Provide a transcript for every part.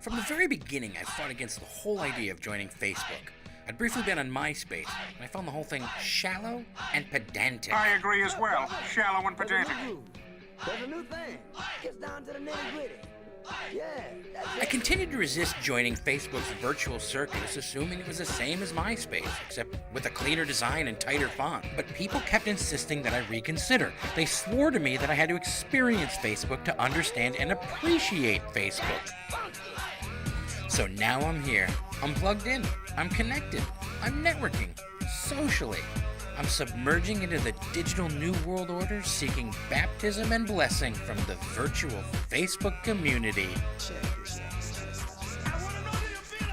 From the very beginning, I fought against the whole idea of joining Facebook. I'd briefly been on MySpace, and I found the whole thing shallow and pedantic. I agree as well. Shallow and pedantic. There's a new thing. Gets down to the nitty-gritty. Yeah, that's I continued to resist joining Facebook's virtual circus, assuming it was the same as MySpace, except with a cleaner design and tighter font. But people kept insisting that I reconsider. They swore to me that I had to experience Facebook to understand and appreciate Facebook. So now I'm here. I'm plugged in. I'm connected. I'm networking. Socially. I'm submerging into the digital new world order, seeking baptism and blessing from the virtual Facebook community.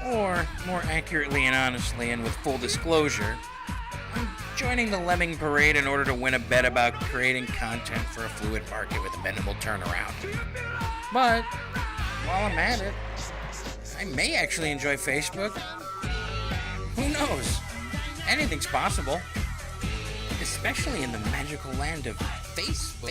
Or, more accurately and honestly and with full disclosure, I'm joining the lemming parade in order to win a bet about creating content for a fluid market with a minimal turnaround. But, while I'm at it, I may actually enjoy Facebook. Who knows? Anything's possible. Especially in the magical land of Facebook.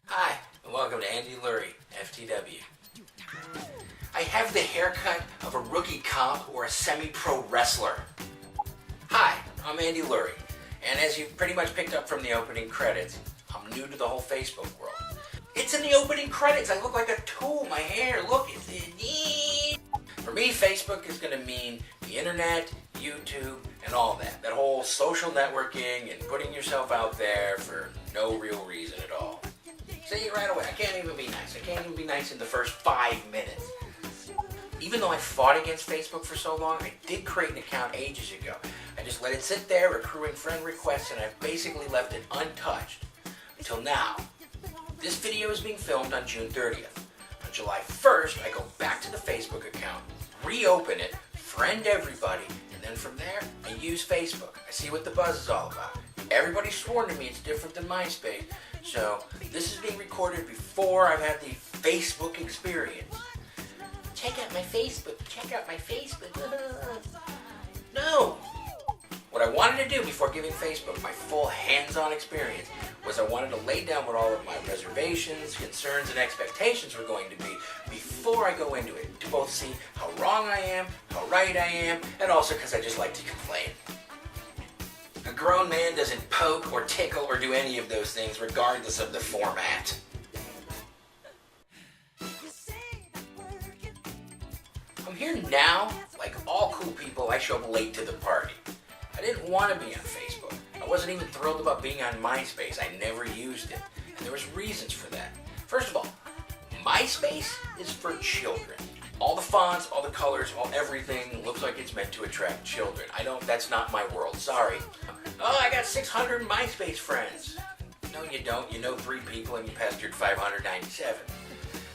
Hi, and welcome to Andy Lurie FTW. I have the haircut of a rookie cop or a semi-pro wrestler. Hi, I'm Andy Lurie, and as you've pretty much picked up from the opening credits, I'm new to the whole Facebook world. It's in the opening credits. I look like a tool. My hair, look, it's For me, Facebook is going to mean the internet, YouTube, and all that. That whole social networking and putting yourself out there for no real reason at all. Say it right away. I can't even be nice. I can't even be nice in the first 5 minutes. Even though I fought against Facebook for so long, I did create an account ages ago. I just let it sit there, accruing friend requests, and I've basically left it untouched. Until now. This video is being filmed on June 30th. On July 1st, I go back to the Facebook account, reopen it, friend everybody, and then from there, I use Facebook. I see what the buzz is all about. Everybody's sworn to me it's different than MySpace, so this is being recorded before I've had the Facebook experience. Check out my Facebook, check out my Facebook. No! What I wanted to do before giving Facebook my full hands-on experience was I wanted to lay down what all of my reservations, concerns, and expectations were going to be before I go into it, to both see how wrong I am, how right I am, and also because I just like to complain. A grown man doesn't poke or tickle or do any of those things regardless of the format. I'm here now. Like all cool people, I show up late to the party. I didn't want to be on Facebook. I wasn't even thrilled about being on MySpace. I never used it. And there was reasons for that. First of all, MySpace is for children. All the fonts, all the colors, everything looks like it's meant to attract children. That's not my world, sorry. Oh, I got 600 MySpace friends. No, you don't. You know 3 people and you passed your 597.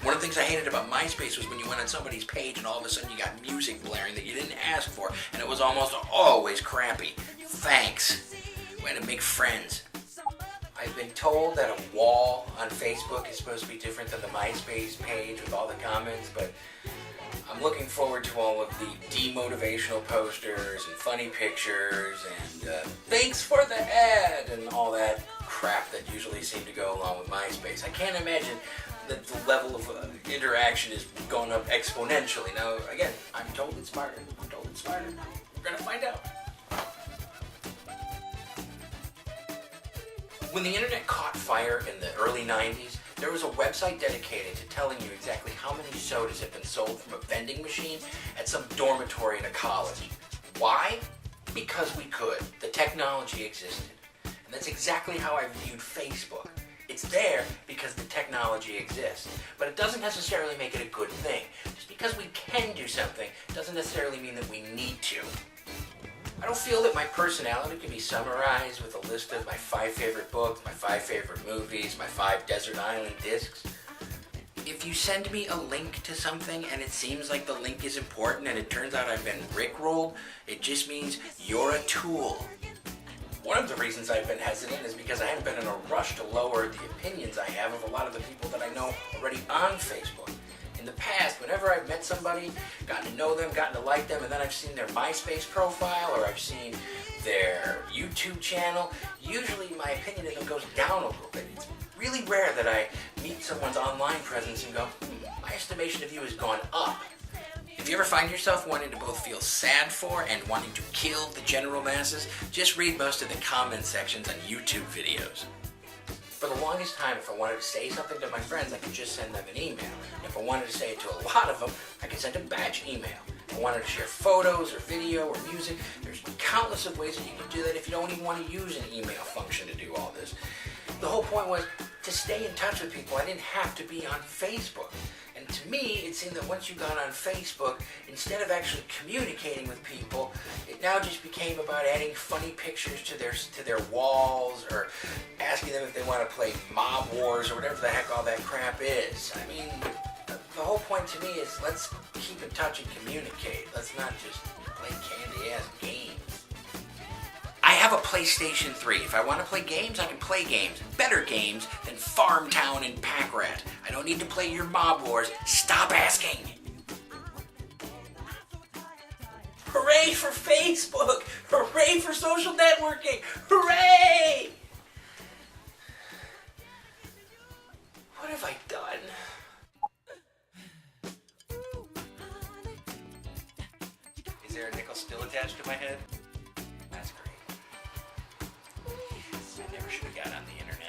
One of the things I hated about MySpace was when you went on somebody's page and all of a sudden you got music blaring that you didn't ask for, and it was almost always crappy. Thanks. Way to make friends. I've been told that a wall on Facebook is supposed to be different than the MySpace page with all the comments, but I'm looking forward to all of the demotivational posters and funny pictures and thanks for the ad and all that crap that usually seem to go along with MySpace. I can't imagine that the level of interaction is going up exponentially. Now, again, I'm told it's smarter. We're going to find out. When the internet caught fire in the early 90s, there was a website dedicated to telling you exactly how many sodas had been sold from a vending machine at some dormitory in a college. Why? Because we could. The technology existed. And that's exactly how I viewed Facebook. It's there because the technology exists, but it doesn't necessarily make it a good thing. Just because we can do something doesn't necessarily mean that we need to. I don't feel that my personality can be summarized with a list of my 5 favorite books, my 5 favorite movies, my 5 desert island discs. If you send me a link to something and it seems like the link is important and it turns out I've been rickrolled, it just means you're a tool. One of the reasons I've been hesitant is because I haven't been in a rush to lower the opinions I have of a lot of the people that I know already on Facebook. In the past, whenever I've met somebody, gotten to know them, gotten to like them, and then I've seen their MySpace profile or I've seen their YouTube channel, usually my opinion of them goes down a little bit. It's really rare that I meet someone's online presence and go, my estimation of you has gone up. If you ever find yourself wanting to both feel sad for and wanting to kill the general masses, just read most of the comment sections on YouTube videos. For the longest time, if I wanted to say something to my friends, I could just send them an email. And if I wanted to say it to a lot of them, I could send a batch email. If I wanted to share photos or video or music, there's countless of ways that you can do that if you don't even want to use an email function to do all this. The whole point was to stay in touch with people. I didn't have to be on Facebook. And to me, it seemed that once you got on Facebook, instead of actually communicating with people, it now just became about adding funny pictures to their walls or asking them if they want to play Mob Wars or whatever the heck all that crap is. I mean, the whole point to me is let's keep in touch and communicate. Let's not just play candy-ass games. I have a PlayStation 3. If I want to play games, I can play games. Better games than Farmtown and Pack-Rat. I don't need to play your Mob Wars. Stop asking. Hooray for Facebook! Hooray for social networking! Hooray! What have I done? Is there a nickel still attached to my head? That's great. I never should have got on the internet.